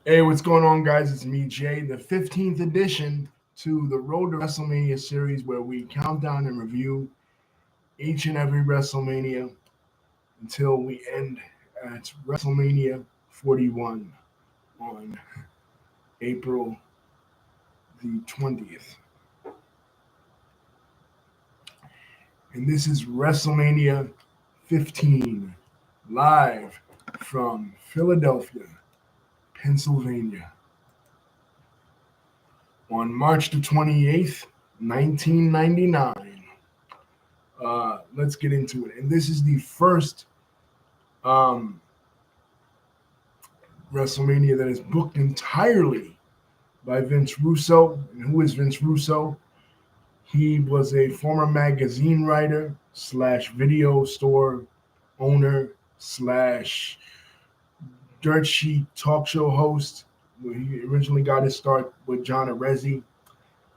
Hey, what's going on, guys? It's me, Jay, the 15th edition to the Road to WrestleMania series where we count down and review each and every WrestleMania until we end at WrestleMania 41 on April the 20th. And this is WrestleMania 15 live from Philadelphia, Pennsylvania on March the 28th, 1999. Let's get into it. And this is the first um, WrestleMania that is booked entirely by Vince Russo. And who is Vince Russo? He was a former magazine writer slash video store owner slash dirt sheet talk show host. He originally got his start with John Arezzi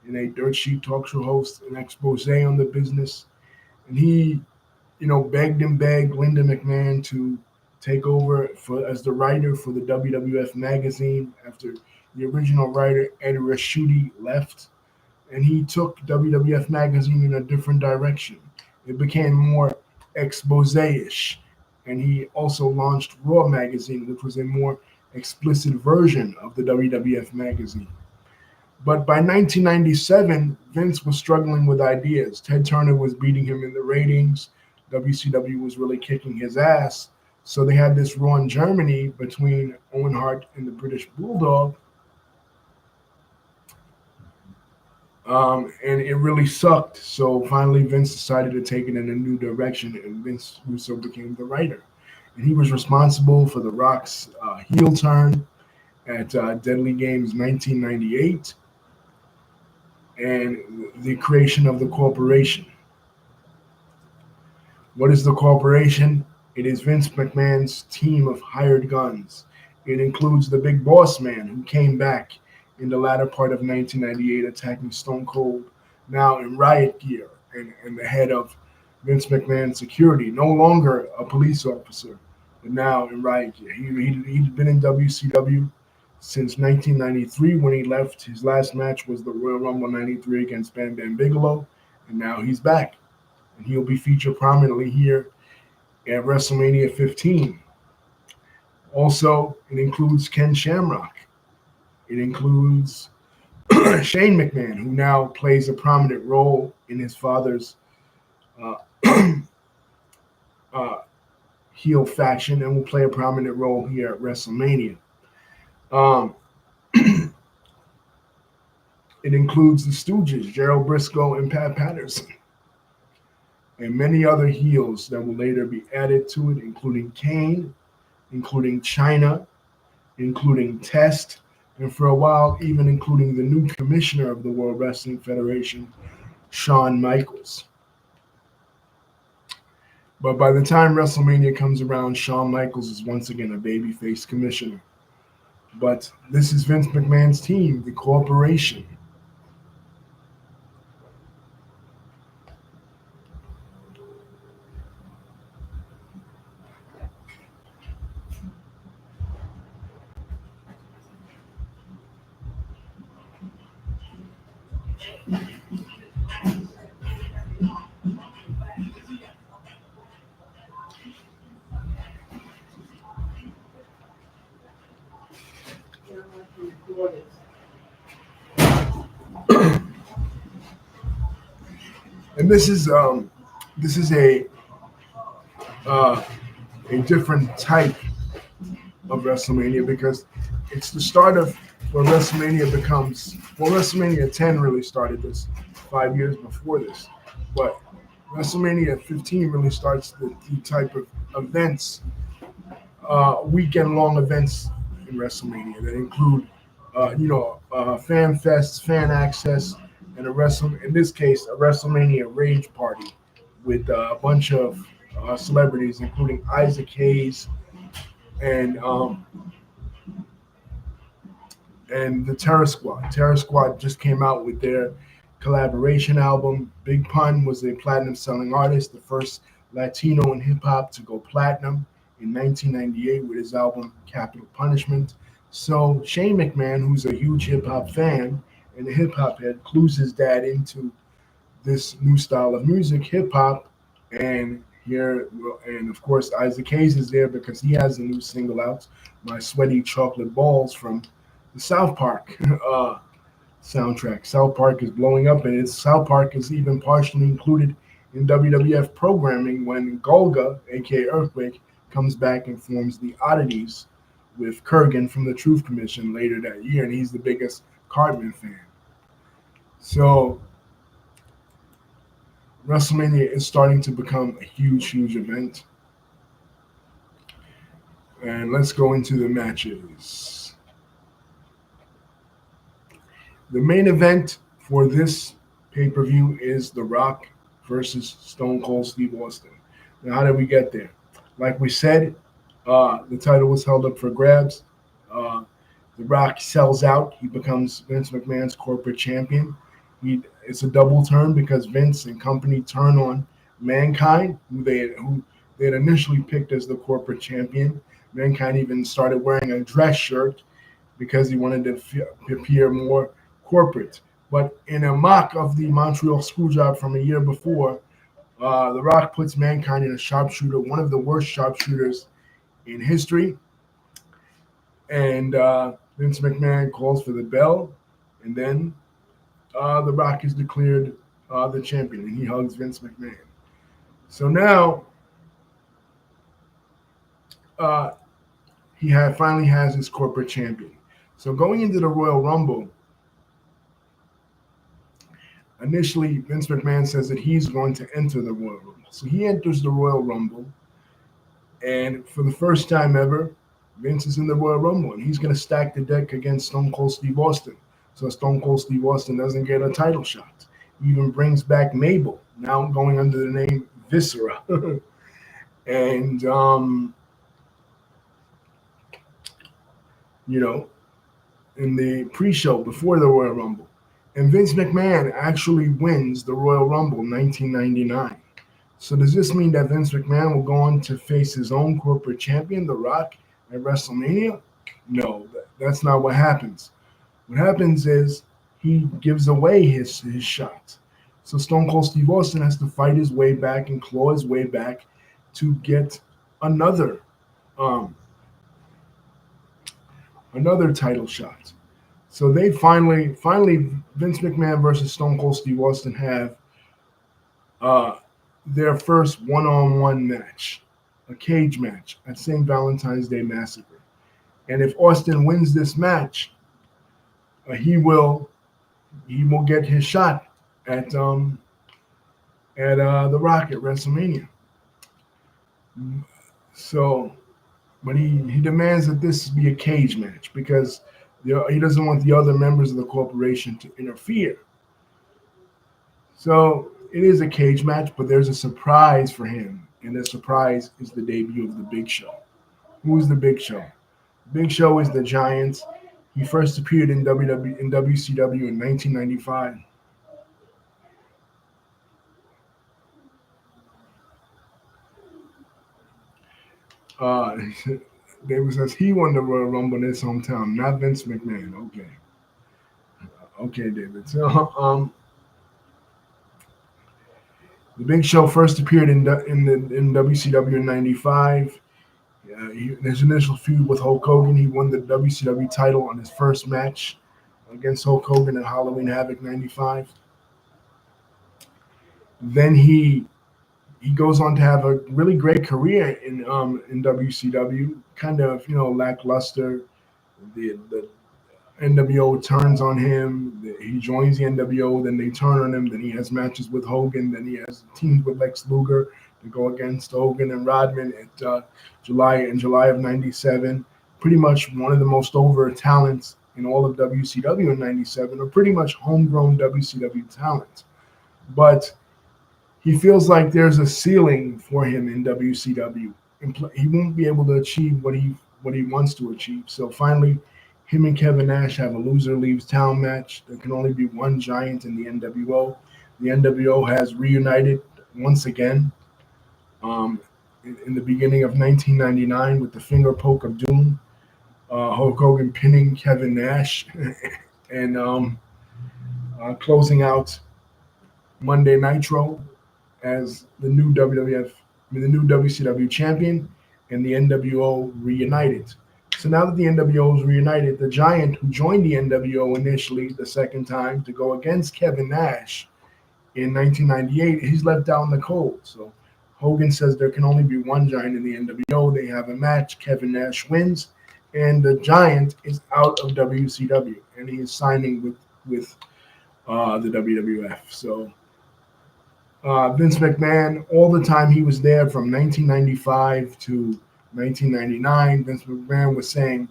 in a dirt sheet talk show host, an expose on the business. And he begged and begged Linda McMahon to take over as the writer for the WWF magazine after the original writer Ed Raschuti left, and he took WWF magazine in a different direction. It became more expose-ish, and he also launched Raw magazine, which was a more explicit version of the WWF magazine. But by 1997, Vince was struggling with ideas. Ted Turner was beating him in the ratings. WCW was really kicking his ass. So they had this Raw in Germany between Owen Hart and the British Bulldog. And it really sucked. So finally, Vince decided to take it in a new direction, and Vince Russo became the writer. And he was responsible for The Rock's heel turn at Deadly Games 1998 and the creation of the corporation. What is the corporation? It is Vince McMahon's team of hired guns. It includes the Big Boss Man, who came back in the latter part of 1998 attacking Stone Cold, now in riot gear, and the head of Vince McMahon's security, no longer a police officer, but now in riot gear. He'd been in WCW since 1993 when he left. His last match was the Royal Rumble 93 against Bam Bam Bigelow, and now he's back. And he'll be featured prominently here at WrestleMania 15. Also, it includes Ken Shamrock. It includes Shane McMahon, who now plays a prominent role in his father's uh, uh, heel faction and will play a prominent role here at WrestleMania. Um, it includes the Stooges, Gerald Briscoe and Pat Patterson, and many other heels that will later be added to it, including Kane, including China, including Test, and for a while, even including the new commissioner of the World Wrestling Federation, Shawn Michaels. But by the time WrestleMania comes around, Shawn Michaels is once again a babyface commissioner. But this is Vince McMahon's team, the corporation. And this is uh, a different type of WrestleMania because it's the start of where WrestleMania becomes. Well, WrestleMania 10 really started this 5 years before this, but WrestleMania 15 really starts the type of events, weekend long events in WrestleMania that include, fan fests, fan access, and in this case, a WrestleMania rage party with a bunch of celebrities, including Isaac Hayes and um, and the Terror Squad. Terror Squad just came out with their collaboration album. Big Pun was a platinum selling artist, the first Latino in hip hop to go platinum in 1998 with his album Capital Punishment. So Shane McMahon, who's a huge hip hop fan and a hip hop head, clues his dad into this new style of music, hip hop, and here and of course Isaac Hayes is there because he has a new single out, "My Sweaty Chocolate Balls" from the South Park soundtrack. South Park is blowing up, and South Park is even partially included in WWF programming when Golga, aka Earthquake, comes back and forms the Oddities with Kurgan from the Truth Commission later that year, and he's the biggest Cartman fan. So WrestleMania is starting to become a huge, huge event. And let's go into the matches. The main event for this pay per view is The Rock versus Stone Cold Steve Austin. Now, how did we get there? Like we said, the title was held up for grabs. Uh, the Rock sells out. He becomes Vince McMahon's corporate champion. It's a double turn because Vince and company turn on Mankind, who they had initially picked as the corporate champion. Mankind even started wearing a dress shirt because he wanted to appear more corporate. But in a mock of the Montreal Screwjob from a year before, The Rock puts Mankind in a sharpshooter, one of the worst sharpshooters in history. And Vince McMahon calls for the bell, and then The Rock is declared the champion, and he hugs Vince McMahon. So now uh, finally has his corporate champion. So going into the Royal Rumble, initially Vince McMahon says that he's going to enter the Royal Rumble. So he enters the Royal Rumble, and for the first time ever, Vince is in the Royal Rumble, and he's going to stack the deck against Stone Cold Steve Austin. So Stone Cold Steve Austin doesn't get a title shot. He even brings back Mabel, now going under the name Viscera. And, you know, in the pre-show before the Royal Rumble. And Vince McMahon actually wins the Royal Rumble in 1999. So does this mean that Vince McMahon will go on to face his own corporate champion, The Rock, at WrestleMania? No, that's not what happens. What happens is he gives away his shot. So Stone Cold Steve Austin has to fight his way back and claw his way back to get another another title shot. So they finally, Vince McMahon versus Stone Cold Steve Austin have their first one-on-one match, a cage match at St. Valentine's Day Massacre. And if Austin wins this match, he will get his shot at The Rock at WrestleMania. So, but he demands that this be a cage match because he doesn't want the other members of the corporation to interfere. So it is a cage match, but there's a surprise for him, and the surprise is the debut of the Big Show. Who's the Big Show? Big Show is the Giant. He first appeared in WCW in 1995. David says he won the Royal Rumble in his hometown, not Vince McMahon. Okay, David. So, the Big Show first appeared in WCW in '95. His initial feud with Hulk Hogan, he won the WCW title on his first match against Hulk Hogan at Halloween Havoc '95. Then he goes on to have a really great career in WCW. Kind of lackluster. The NWO turns on him. He joins the NWO. Then they turn on him. Then he has matches with Hogan. Then he has teams with Lex Luger to go against Hogan and Rodman at July of '97. Pretty much one of the most over talents in all of WCW in '97, or pretty much homegrown WCW talent. But he feels like there's a ceiling for him in WCW. He won't be able to achieve what he wants to achieve. So finally, him and Kevin Nash have a loser leaves town match. There can only be one Giant in the NWO. The NWO has reunited once again in the beginning of 1999 with the Finger Poke of Doom. Hulk Hogan pinning Kevin Nash, and closing out Monday Nitro as the new WWF, the new WCW champion, and the NWO reunited. So now that the NWO is reunited, the Giant, who joined the NWO initially the second time to go against Kevin Nash in 1998, he's left out in the cold. So Hogan says there can only be one Giant in the NWO. They have a match. Kevin Nash wins, and the Giant is out of WCW, and he is signing with the WWF. So Vince McMahon, all the time he was there from 1995 to 1999, Vince McMahon was saying,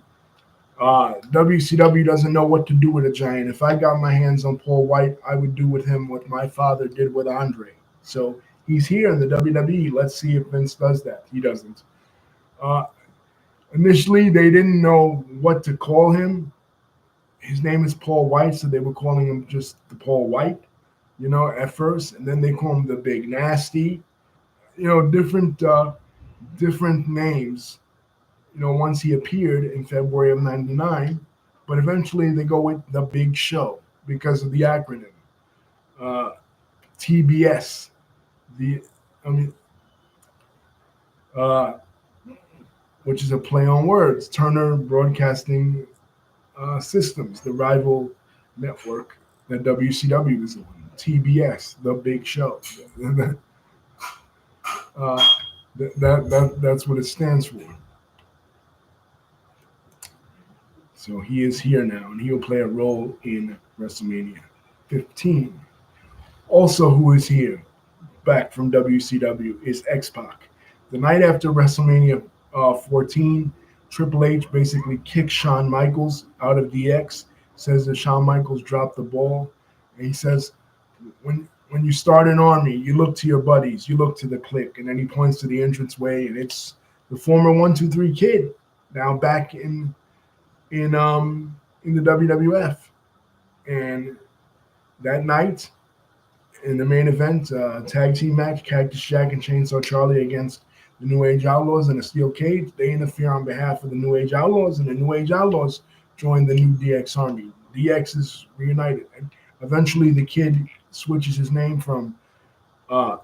WCW doesn't know what to do with a Giant. If I got my hands on Paul White, I would do with him what my father did with Andre. So he's here in the WWE. Let's see if Vince does that. He doesn't. Uh, Initially, they didn't know what to call him. His name is Paul White, so they were calling him just the Paul White, at first, and then they call him the Big Nasty, different names, once he appeared in February of '99, but eventually they go with the Big Show because of the acronym uh, TBS, the I mean, uh, which is a play on words, Turner Broadcasting Systems, the rival network that WCW is on. TBS, the Big Show. uh, that's what it stands for. So he is here now, and he'll play a role in WrestleMania 15. Also, who is here back from WCW is X-Pac. The night after WrestleMania 14, Triple H basically kicks Shawn Michaels out of DX, says that Shawn Michaels dropped the ball, and he says, when you start an army, you look to your buddies, you look to the clique, and then he points to the entranceway, and it's the former 1-2-3 Kid, now back in the WWF. And that night, in the main event, tag team match, Cactus Jack and Chainsaw Charlie against the New Age Outlaws in a steel cage. They interfere on behalf of the New Age Outlaws, and the New Age Outlaws join the new DX Army. DX is reunited. And eventually, the Kid switches his name from uh,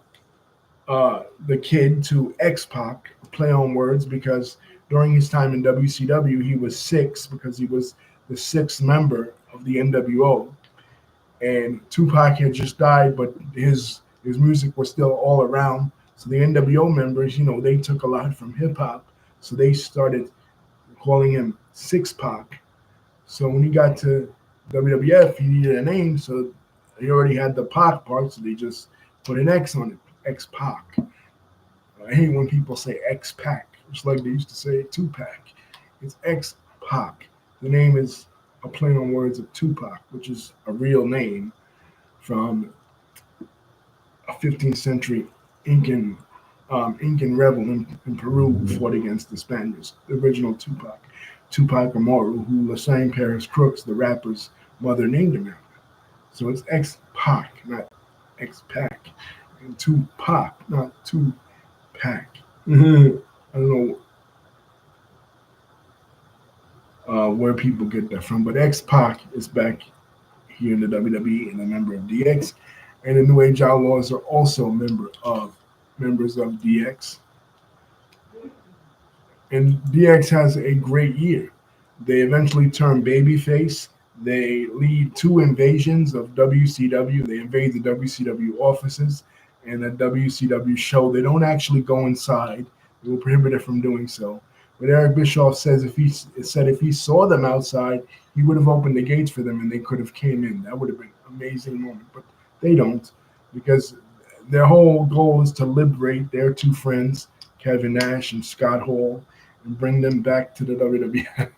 the Kid to X-Pac, play on words, because during his time in WCW, he was six because he was the sixth member of the NWO. And Tupac had just died, but his music was still all around. So the NWO members, they took a lot from hip hop, so they started calling him Six Pac. So when he got to WWF, he needed a name, so he already had the Pac part, so they just put an X on it, X Pac. I hate when people say X Pac, just like they used to say Tupac. It's X Pac. The name is a play on words of Tupac, which is a real name from a 15th century Incan rebel in Peru who fought against the Spaniards. The original Tupac Amaru, who Lasagne Paris Crooks, the rapper's mother, named him after. So it's X Pac, not X Pac, and Tupac, not Tupac. I don't know where people get that from, but X Pac is back here in the WWE and a member of DX, and the New Age Outlaws are also members of DX. And DX has a great year. They eventually turn babyface. They lead two invasions of WCW. They invade the WCW offices and a WCW show. They don't actually go inside. They were prohibited from doing so. But Eric Bischoff says if he saw them outside, he would have opened the gates for them and they could have came in. That would have been an amazing moment. But they don't, because their whole goal is to liberate their two friends, Kevin Nash and Scott Hall, and bring them back to the WWF.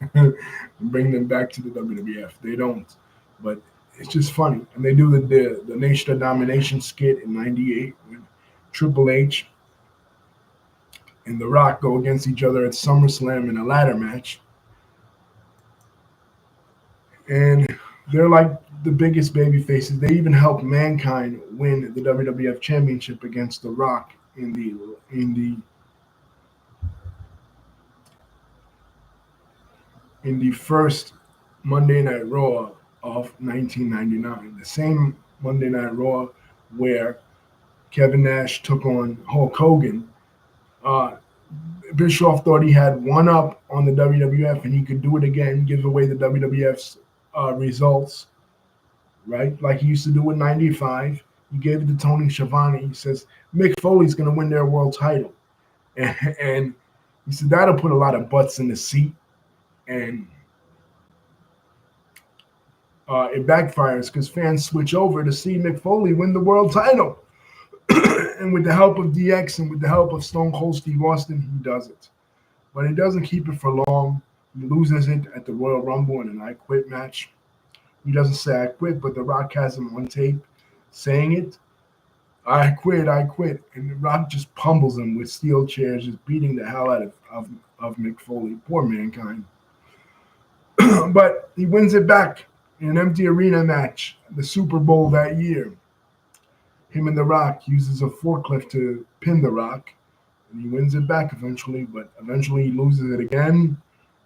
They don't. But it's just funny. And they do the Nation of Domination skit in '98 when Triple H and The Rock go against each other at SummerSlam in a ladder match. And they're like the biggest baby faces. They even helped Mankind win the WWF Championship against The Rock in the in the first Monday Night Raw of 1999, the same Monday Night Raw where Kevin Nash took on Hulk Hogan. Uh, Bischoff thought he had one up on the WWF and he could do it again, give away the WWF's results, right? Like he used to do in '95. He gave it to Tony Schiavone. He says Mick Foley's going to win their world title, and he said that'll put a lot of butts in the seat, and it backfires because fans switch over to see Mick Foley win the world title. And with the help of DX and with the help of Stone Cold Steve Austin, he does it. But he doesn't keep it for long. He loses it at the Royal Rumble in an I Quit match. He doesn't say I quit, but The Rock has him on tape saying it. I quit, I quit. And The Rock just pummels him with steel chairs, just beating the hell out of Mick Foley. Poor Mankind. But he wins it back in an empty arena match, the Super Bowl that year. Him and The Rock uses a forklift to pin The Rock, and he wins it back eventually, but eventually he loses it again.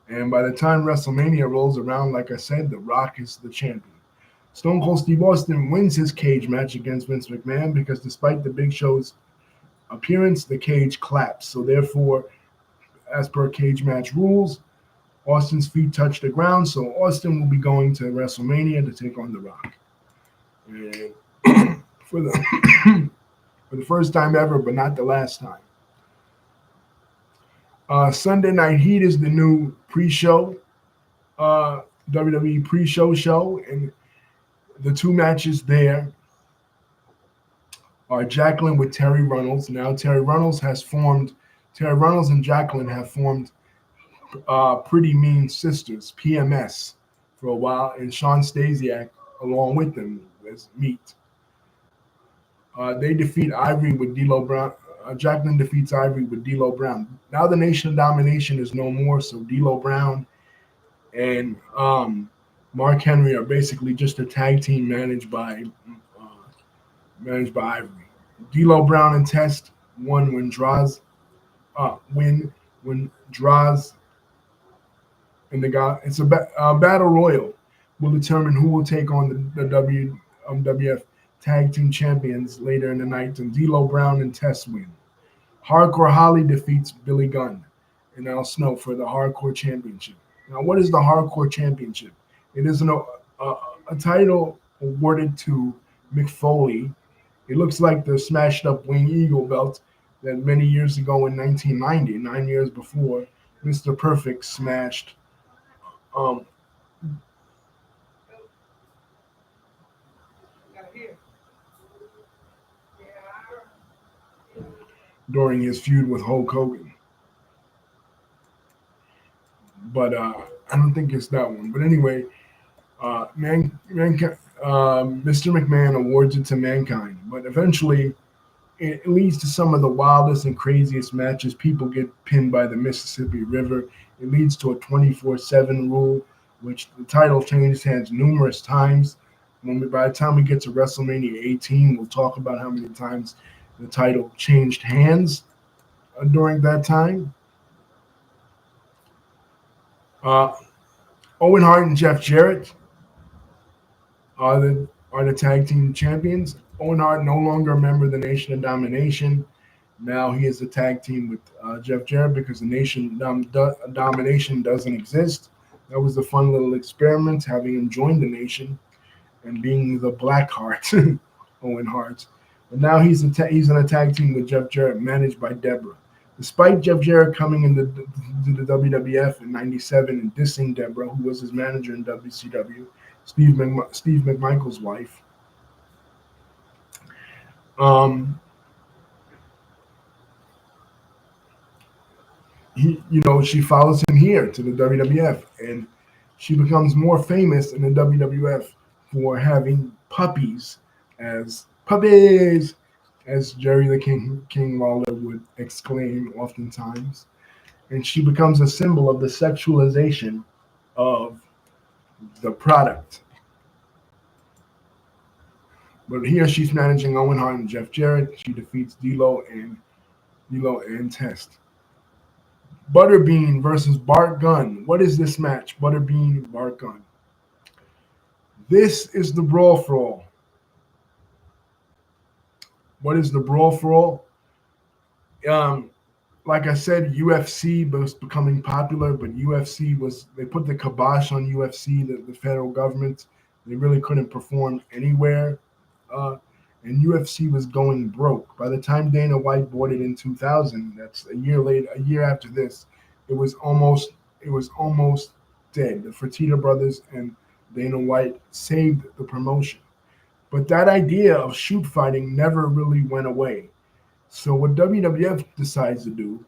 And by the time WrestleMania rolls around, like I said, The Rock is the champion. Stone Cold Steve Austin wins his cage match against Vince McMahon because despite the Big Show's appearance, the cage collapsed. So therefore, as per cage match rules, Austin's feet touch the ground, so Austin will be going to WrestleMania to take on The Rock. And for the first time ever, but not the last time. Sunday Night Heat is the new pre-show, WWE pre-show show, and the two matches there are Jacqueline with Terry Runnels. Now Terry Runnels and Jacqueline have formed Pretty Mean Sisters, PMS, for a while, and Sean Stasiak along with them as Meat. They defeat Ivory with D'Lo Brown. Jacqueline defeats Ivory with D'Lo Brown. Now the Nation of Domination is no more, so D'Lo Brown and Mark Henry are basically just a tag team managed by Ivory. D'Lo Brown and Test won when Droz and the guy. It's a battle royal will determine who will take on the WWF Tag Team Champions later in the night, and D'Lo Brown and Test win. Hardcore Holly defeats Billy Gunn and Al Snow for the Hardcore Championship. Now, what is the Hardcore Championship? It is a title awarded to Mick Foley. It looks like the smashed up Wing Eagle belt that many years ago in 1990, 9 years before, Mr. Perfect smashed during his feud with Hulk Hogan. But I don't think it's that one. But anyway, Mr. McMahon awards it to Mankind. But eventually, it leads to some of the wildest and craziest matches. People get pinned by the Mississippi River. It leads to a 24/7 rule, which the title changes hands numerous times. By the time we get to WrestleMania 18, we'll talk about how many times the title changed hands during that time. Owen Hart and Jeff Jarrett are the tag team champions. Owen Hart no longer a member of the Nation of Domination. Now he is a tag team with Jeff Jarrett because the Nation Domination doesn't exist. That was a fun little experiment, having him join the Nation and being the Black Heart, Owen Hart. But now he's in a tag team with Jeff Jarrett, managed by Deborah. Despite Jeff Jarrett coming into the WWF in '97 and dissing Deborah, who was his manager in WCW, Steve McMichael's wife, she follows him here to the WWF, and she becomes more famous in the WWF for having puppies, as Jerry the King Lawler would exclaim oftentimes. And she becomes a symbol of the sexualization of the product. But here she's managing Owen Hart and Jeff Jarrett. She defeats D'Lo and Test. Butterbean versus Bart Gunn. What is this match? Butterbean, Bart Gunn. This is the brawl for all. What is the brawl for all? Um, like I said, UFC was becoming popular, but UFC was they put the kibosh on UFC, the federal government. They really couldn't perform anywhere, uh, and UFC was going broke. By the time Dana White bought it in 2000, that's a year later, a year after this, it was almost dead. The Fertitta brothers and Dana White saved the promotion, but that idea of shoot fighting never really went away. So what WWF decides to do,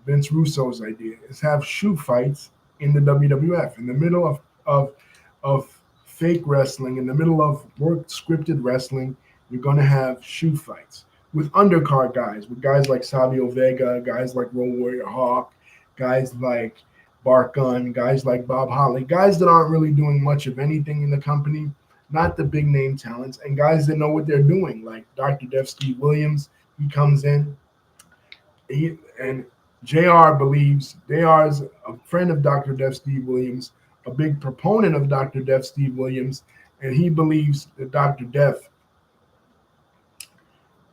Vince Russo's idea, is have shoot fights in the WWF in the middle of fake wrestling, in the middle of work scripted wrestling. You're going to have shoot fights with undercard guys, with guys like Savio Vega, guys like Road Warrior Hawk, guys like Bart Gunn, guys like Bob Holly, guys that aren't really doing much of anything in the company, not the big name talents, and guys that know what they're doing, like Dr. Death Steve Williams. He comes in, and JR believes JR is a friend of Dr. Death Steve Williams, a big proponent of Dr. Death Steve Williams, and he believes that Dr. Death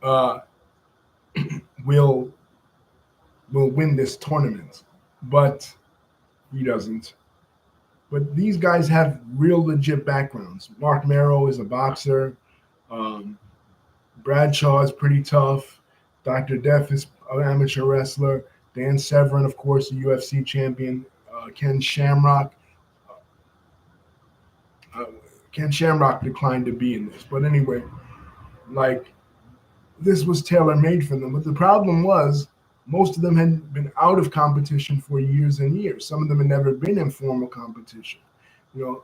uh, will will win this tournament, but he doesn't. But these guys have real legit backgrounds. Mark Marrow is a boxer. Um, Bradshaw is pretty tough. Dr. Death is an amateur wrestler. Dan Severn, of course, a UFC champion. Ken Shamrock. Uh, Ken Shamrock declined to be in this. But anyway, like, this was tailor made for them. But the problem was, most of them had been out of competition for years and years. Some of them had never been in formal competition, you know,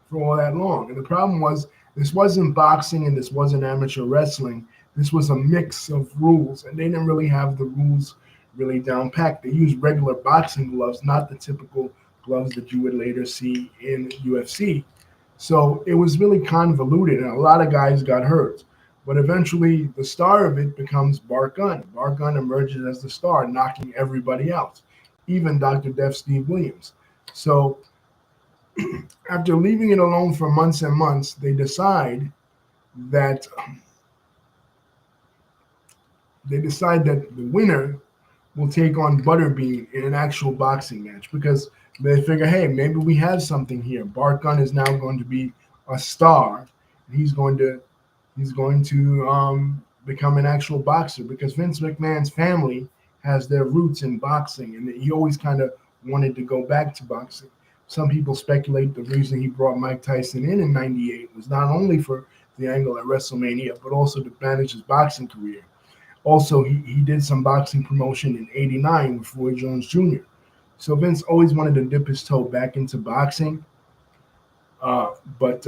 for all that long. And the problem was, this wasn't boxing and this wasn't amateur wrestling. This was a mix of rules, and they didn't really have the rules really down packed. They used regular boxing gloves, not the typical gloves that you would later see in UFC. So it was really convoluted, and a lot of guys got hurt. But eventually, the star of it becomes Bart Gunn. Bart Gunn emerges as the star, knocking everybody out, even Dr. Death Steve Williams. So after leaving it alone for months and months, that they decide that the winner will take on Butterbean in an actual boxing match because they figure, hey, maybe we have something here. Bart Gunn is now going to be a star. He's going to become an actual boxer because Vince McMahon's family has their roots in boxing, and he always kind of wanted to go back to boxing. Some people speculate the reason he brought Mike Tyson in '98 was not only for the angle at WrestleMania, but also to manage his boxing career. Also, he did some boxing promotion in '89 with Roy Jones Jr. So Vince always wanted to dip his toe back into boxing, but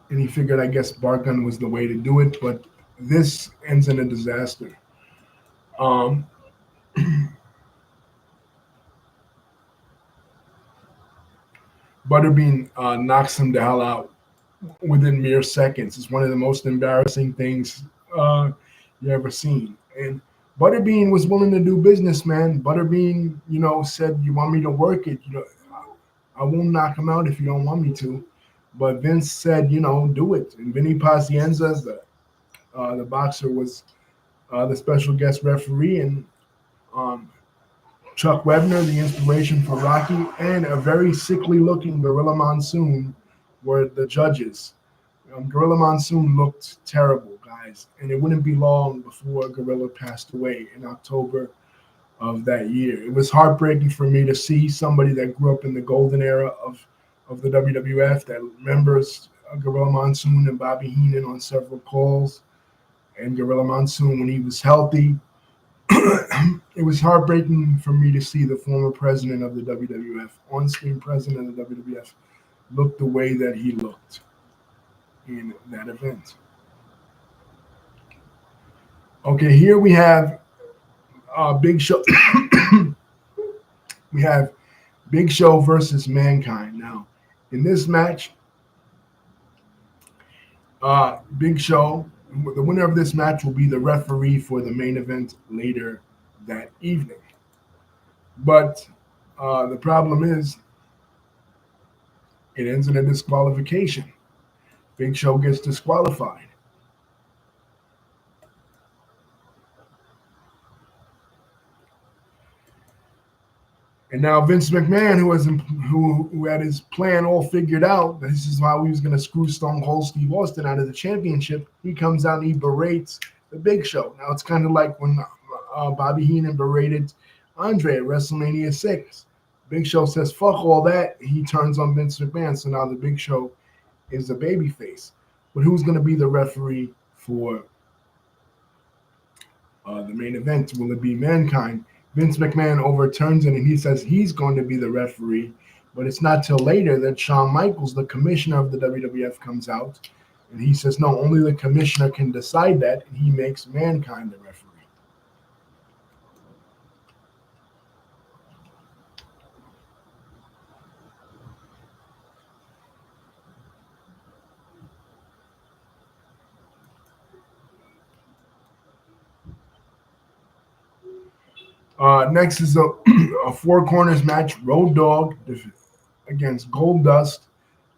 and he figured, I guess, Bart Gunn was the way to do it. But this ends in a disaster. Um, Butterbean knocks him the hell out within mere seconds. It's one of the most embarrassing things you ever seen. And Butterbean was willing to do business, man. Butterbean, said, "You want me to work it? I won't knock him out if you don't want me to." But Vince said, do it. And Vinny Pacienza, the boxer, was the special guest referee, and um, Chuck Webner, the inspiration for Rocky, and a very sickly-looking Gorilla Monsoon were the judges. Gorilla Monsoon looked terrible, guys, and it wouldn't be long before Gorilla passed away in October of that year. It was heartbreaking for me to see somebody that grew up in the golden era of the WWF that remembers Gorilla Monsoon and Bobby Heenan on several calls, and Gorilla Monsoon when he was healthy. It was heartbreaking for me to see the former president of the WWF, on-screen president of the WWF, look the way that he looked in that event. Okay, here we have Big Show. We have Big Show versus Mankind. Now, in this match, Big Show The winner of this match will be the referee for the main event later that evening. But the problem is, it ends in a disqualification. Big Show gets disqualified. And now Vince McMahon, who had his plan all figured out, this is how he was going to screw Stone Cold Steve Austin out of the championship. He comes out and he berates the Big Show. Now it's kind of like when Bobby Heenan berated Andre at WrestleMania 6. Big Show says, "Fuck all that." He turns on Vince McMahon. So now the Big Show is a babyface. But who's going to be the referee for the main event? Will it be Mankind? Vince McMahon overturns it and he says he's going to be the referee, but it's not till later that Shawn Michaels, the commissioner of the WWF, comes out and he says, no, only the commissioner can decide that, and he makes Mankind the referee. Next is a four corners match. Road Dogg against Goldust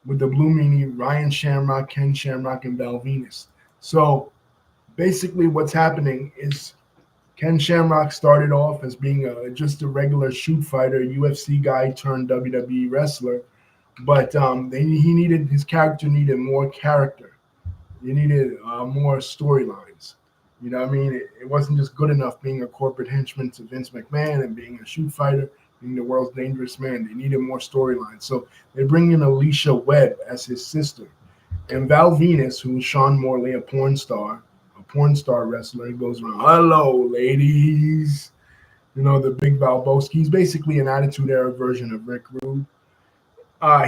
with the Blue Meanie, Ryan Shamrock, Ken Shamrock, and Val Venus. So basically what's happening is Ken Shamrock started off as being just a regular shoot fighter, UFC guy turned WWE wrestler, but his character needed more character. He needed more storylines. You know what I mean? It wasn't just good enough being a corporate henchman to Vince McMahon and being a shoot fighter, being the world's dangerous man. They needed more storylines. So they bring in Alicia Webb as his sister. And Val Venus, who's Sean Morley, a porn star wrestler, he goes around, hello, ladies. You know, the big Valboski. He's basically an Attitude Era version of Rick Rude.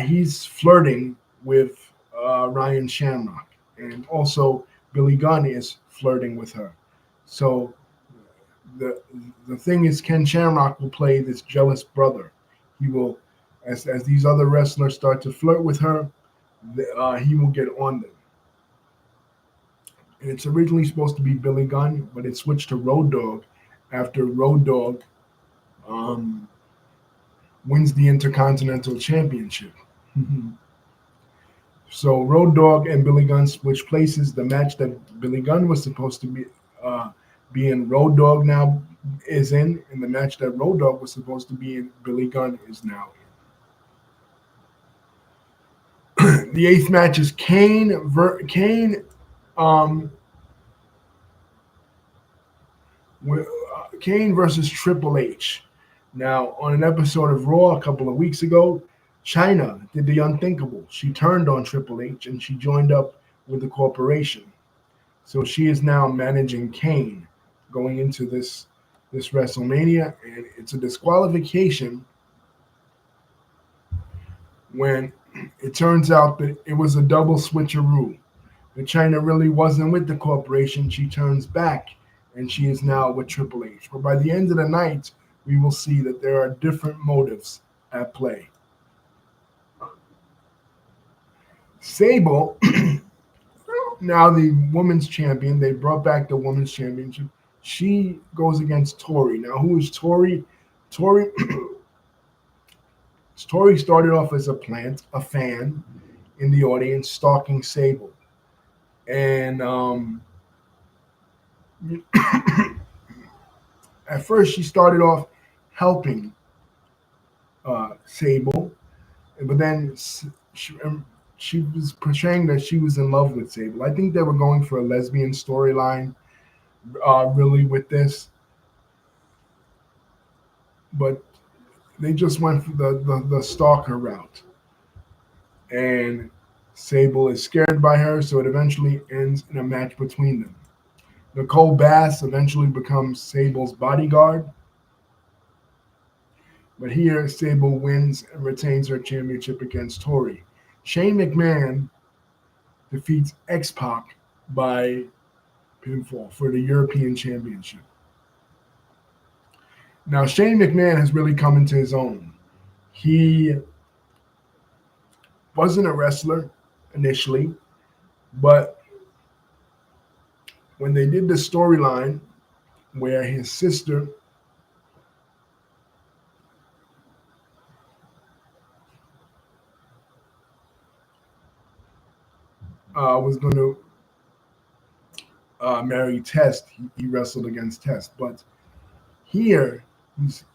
He's flirting with Ryan Shamrock. And also Billy Gunn is flirting with her. So the thing is, Ken Shamrock will play this jealous brother. He will, as these other wrestlers start to flirt with her, he will get on them. And it's originally supposed to be Billy Gunn, but it switched to Road Dogg after Road Dogg wins the Intercontinental Championship. So Road Dogg and Billy Gunn switch places. The match that Billy Gunn was supposed to be in, Road Dogg now is in, and the match that Road Dogg was supposed to be in, Billy Gunn is now in. The eighth match is Kane versus Triple H. Now, on an episode of Raw a couple of weeks ago, Chyna did the unthinkable. She turned on Triple H and she joined up with the corporation. So she is now managing Kane going into this WrestleMania, and it's a disqualification when it turns out that it was a double switcheroo. That Chyna really wasn't with the corporation. She turns back and she is now with Triple H. But by the end of the night, we will see that there are different motives at play. Sable, now the women's champion, they brought back the women's championship. She goes against Tori. Now, who is Tori? Tori started off as a fan in the audience, stalking Sable. And at first, she started off helping Sable, but then she was portraying that she was in love with Sable. I think they were going for a lesbian storyline, really, with this. But they just went for the stalker route. And Sable is scared by her, so it eventually ends in a match between them. Nicole Bass eventually becomes Sable's bodyguard. But here, Sable wins and retains her championship against Tori. Shane McMahon defeats X-Pac by pinfall for the European Championship. Now, Shane McMahon has really come into his own. He wasn't a wrestler initially, but when they did the storyline where his sister was going to marry Test, he wrestled against Test. But here, he's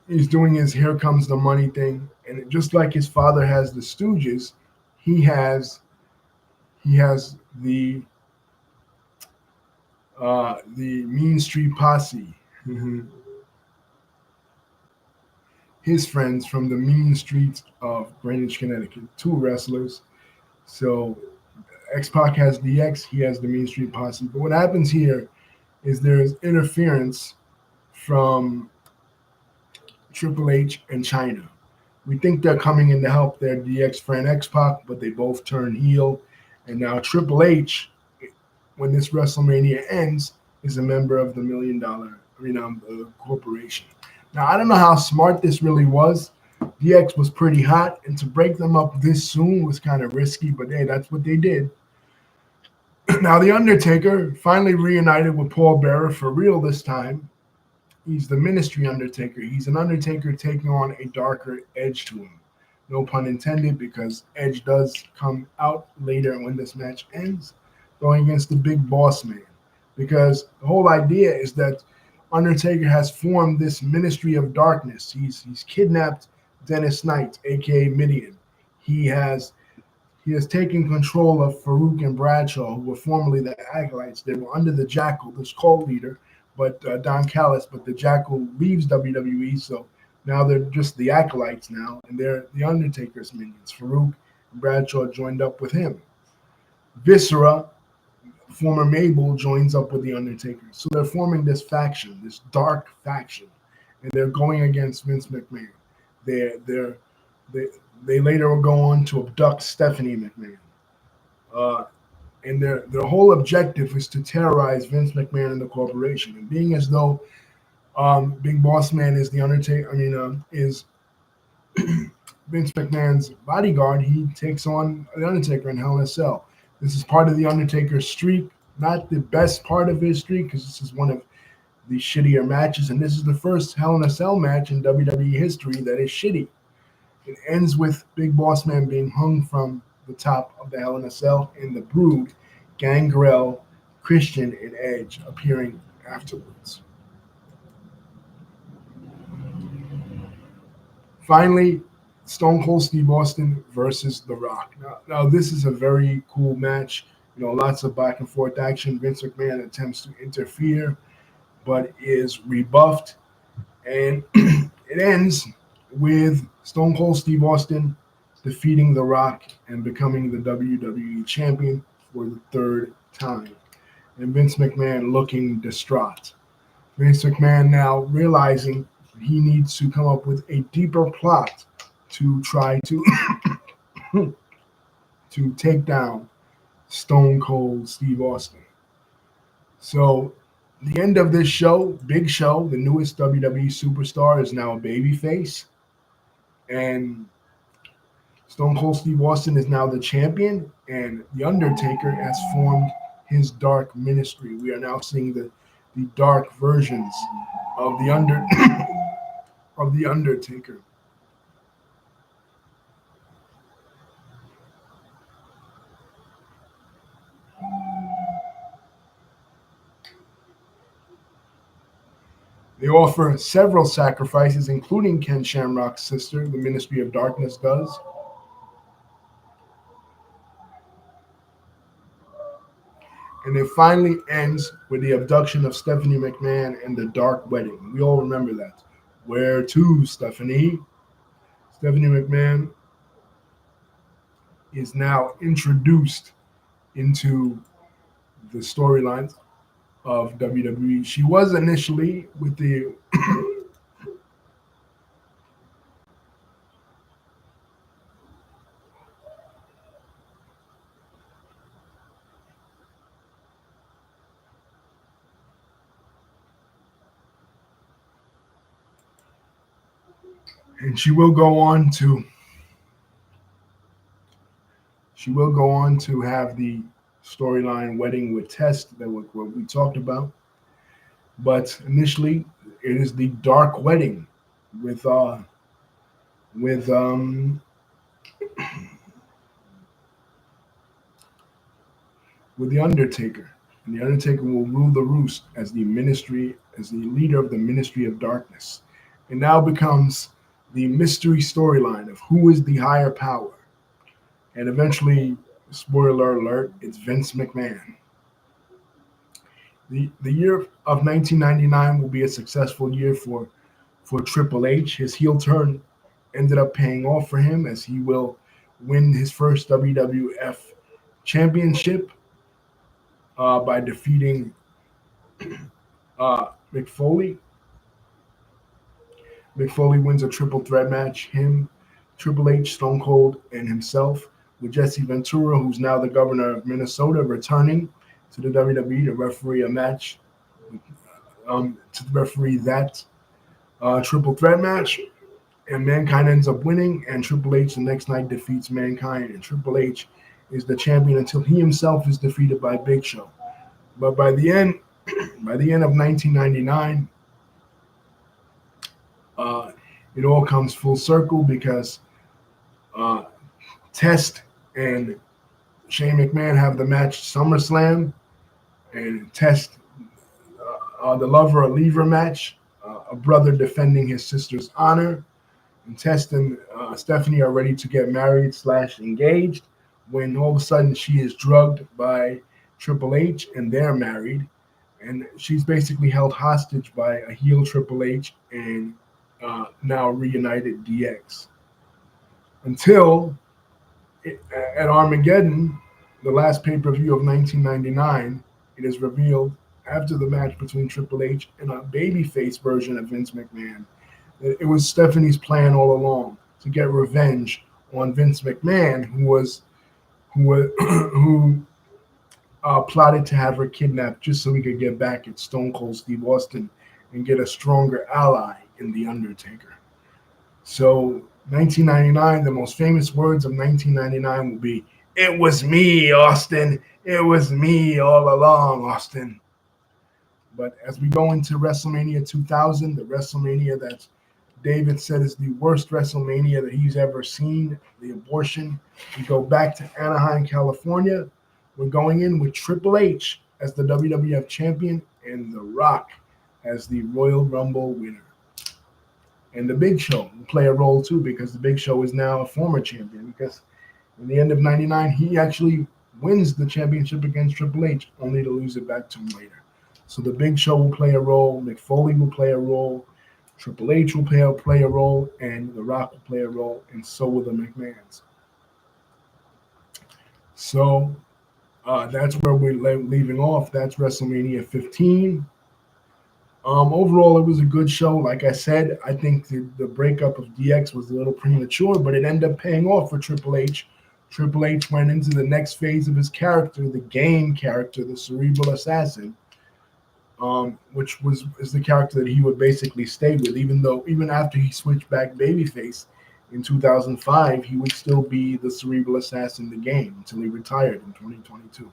he's doing his "Here Comes the Money" thing, and just like his father has the Stooges, he has the Mean Street Posse. His friends from the mean streets of Greenwich, Connecticut, two wrestlers. So X Pac has DX, he has the Mean Street Posse. But what happens here is there's interference from Triple H and China. We think they're coming in to help their DX friend X Pac, but they both turn heel. And now Triple H, when this WrestleMania ends, is a member of the corporation. Now, I don't know how smart this really was. DX was pretty hot, and to break them up this soon was kind of risky, but hey, that's what they did. Now, The Undertaker finally reunited with Paul Bearer for real this time. He's the Ministry Undertaker. He's an Undertaker taking on a darker edge to him. No pun intended, because Edge does come out later when this match ends, going against the Big Boss Man. Because the whole idea is that Undertaker has formed this Ministry of Darkness. He's kidnapped Dennis Knight, aka Midian. He has taken control of Farouk and Bradshaw, who were formerly the Acolytes. They were under the Jackal, this cult leader, but Don Callis. But the Jackal leaves WWE, so now they're just the Acolytes now, and they're the Undertaker's minions. Farouk and Bradshaw joined up with him. Viscera, former Mabel, joins up with the Undertaker. So they're forming this faction, this dark faction, and they're going against Vince McMahon. They later will go on to abduct Stephanie McMahon. And their whole objective is to terrorize Vince McMahon and the corporation. And being as though Big Boss Man is the Undertaker, is Vince McMahon's bodyguard, he takes on the Undertaker in Hell in a Cell. This is part of the Undertaker's streak, not the best part of his streak, because this is one of the shittier matches, and this is the first Hell in a Cell match in WWE history that is shitty. It ends with Big Boss Man being hung from the top of the Hell in a Cell, and the Brood, Gangrel, Christian, and Edge appearing afterwards. Finally, Stone Cold Steve Austin versus The Rock. Now this is a very cool match. Lots of back and forth action. Vince McMahon attempts to interfere, but is rebuffed, and it ends with Stone Cold Steve Austin defeating The Rock and becoming the WWE champion for the third time. And Vince McMahon looking distraught. Vince McMahon now realizing he needs to come up with a deeper plot to try to to take down Stone Cold Steve Austin. So the end of this show, Big Show, the newest WWE superstar, is now a babyface. And Stone Cold Steve Austin is now the champion, and The Undertaker has formed his dark ministry. We are now seeing the dark versions of the Undertaker. They offer several sacrifices, including Ken Shamrock's sister, the Ministry of Darkness does. And it finally ends with the abduction of Stephanie McMahon and the dark wedding. We all remember that. Where to, Stephanie? Stephanie McMahon is now introduced into the storylines of WWE. She was initially with the and she will go on to have the storyline wedding with Test that what we talked about. But initially, it is the Dark Wedding with with um with the Undertaker, and the Undertaker will rule the roost as the leader of the Ministry of Darkness. It now becomes the mystery storyline of who is the higher power, and eventually, spoiler alert, it's Vince McMahon. The year of 1999 will be a successful year for Triple H. His heel turn ended up paying off for him as he will win his first WWF championship by defeating Mick Foley. Mick Foley wins a triple threat match, him, Triple H, Stone Cold, and himself, with Jesse Ventura, who's now the governor of Minnesota, returning to the WWE to referee a match, to referee that triple threat match. And Mankind ends up winning, and Triple H the next night defeats Mankind, and Triple H is the champion until he himself is defeated by Big Show. But by the end of 1999, it all comes full circle because uh, Test and Shane McMahon have the match SummerSlam, and Test the lover or leaver match, a brother defending his sister's honor. And Test and Stephanie are ready to get married / engaged when all of a sudden she is drugged by Triple H and they're married. And she's basically held hostage by a heel Triple H and now reunited DX. Until at Armageddon, the last pay-per-view of 1999, it is revealed after the match between Triple H and a babyface version of Vince McMahon. It was Stephanie's plan all along to get revenge on Vince McMahon, who plotted to have her kidnapped just so he could get back at Stone Cold Steve Austin and get a stronger ally in The Undertaker. So 1999, the most famous words of 1999 will be, "It was me, Austin. It was me all along, Austin." But as we go into WrestleMania 2000, the WrestleMania that David said is the worst WrestleMania that he's ever seen, the abortion, we go back to Anaheim, California. We're going in with Triple H as the WWF champion and The Rock as the Royal Rumble winner. And the Big Show will play a role too, because the Big Show is now a former champion, because in the end of 99, he actually wins the championship against Triple H, only to lose it back to him later. So the Big Show will play a role, Mick Foley will play a role, Triple H will play a role, and The Rock will play a role, and so will the McMahons. So that's where we're leaving off. That's WrestleMania 15. Overall, it was a good show. Like I said, I think the breakup of DX was a little premature, but it ended up paying off for Triple H. Triple H went into the next phase of his character, the game character, the cerebral assassin, which is the character that he would basically stay with, even after he switched back babyface in 2005, he would still be the cerebral assassin, the game, until he retired in 2022.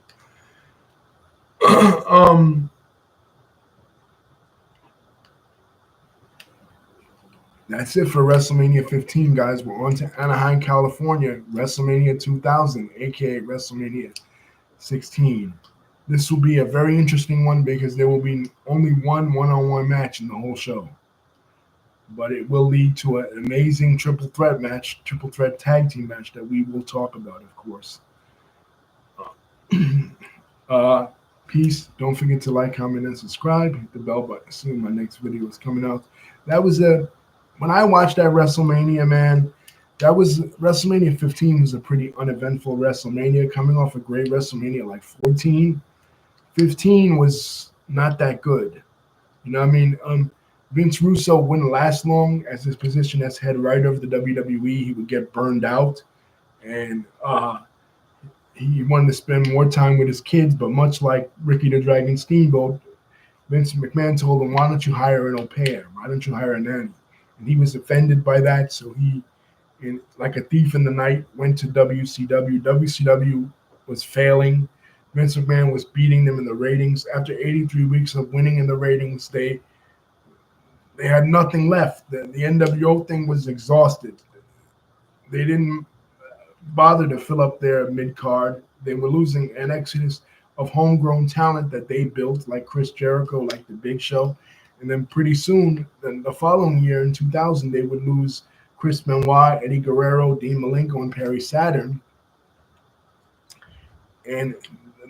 That's it for WrestleMania 15, guys. We're on to Anaheim, California, WrestleMania 2000, aka WrestleMania 16. This will be a very interesting one because there will be only one-on-one match in the whole show. But it will lead to an amazing triple threat tag team match that we will talk about, of course. Peace. Don't forget to like, comment, and subscribe. Hit the bell button. Soon my next video is coming out. When I watched that WrestleMania, man, WrestleMania 15 was a pretty uneventful WrestleMania, coming off a great WrestleMania like 14. 15 was not that good. You know what I mean? Vince Russo wouldn't last long as his position as head writer of the WWE. He would get burned out, and he wanted to spend more time with his kids. But much like Ricky the Dragon Steamboat, Vince McMahon told him, "Why don't you hire an au pair? Why don't you hire a nanny?" And he was offended by that, so he, like a thief in the night, went to WCW. WCW was failing. Vince McMahon was beating them in the ratings. After 83 weeks of winning in the ratings, they had nothing left. The NWO thing was exhausted. They didn't bother to fill up their mid card. They were losing an exodus of homegrown talent that they built, like Chris Jericho, like the Big Show. And then pretty soon, then the following year in 2000, they would lose Chris Benoit, Eddie Guerrero, Dean Malenko, and Perry Saturn. And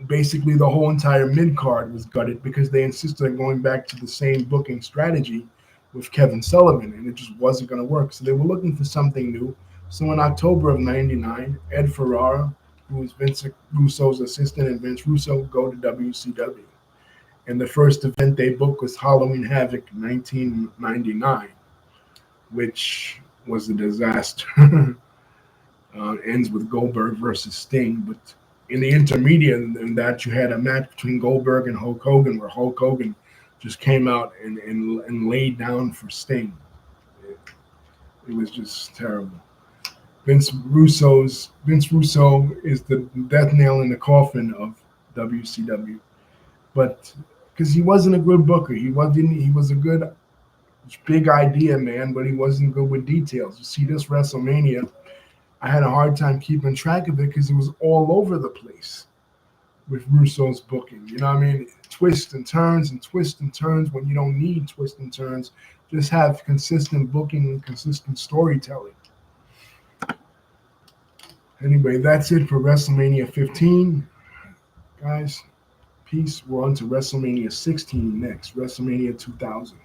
basically the whole entire mid card was gutted because they insisted on going back to the same booking strategy with Kevin Sullivan, and it just wasn't going to work. So they were looking for something new. So in October of '99, Ed Ferrara, who was Vince Russo's assistant, and Vince Russo go to WCW. And the first event they booked was Halloween Havoc 1999, which was a disaster. Ends with Goldberg versus Sting, but in the intermediate in that you had a match between Goldberg and Hulk Hogan, where Hulk Hogan just came out and laid down for Sting. It was just terrible. Vince Russo is the death nail in the coffin of WCW, but because he wasn't a good booker, he was a good big idea man, but he wasn't good with details. You see, this WrestleMania, I had a hard time keeping track of it because it was all over the place with Russo's booking. You know what I mean? Twists and turns when you don't need twists and turns. Just have consistent booking and consistent storytelling. Anyway, that's it for WrestleMania 15. Guys, peace. We're on to WrestleMania 16 next, WrestleMania 2000.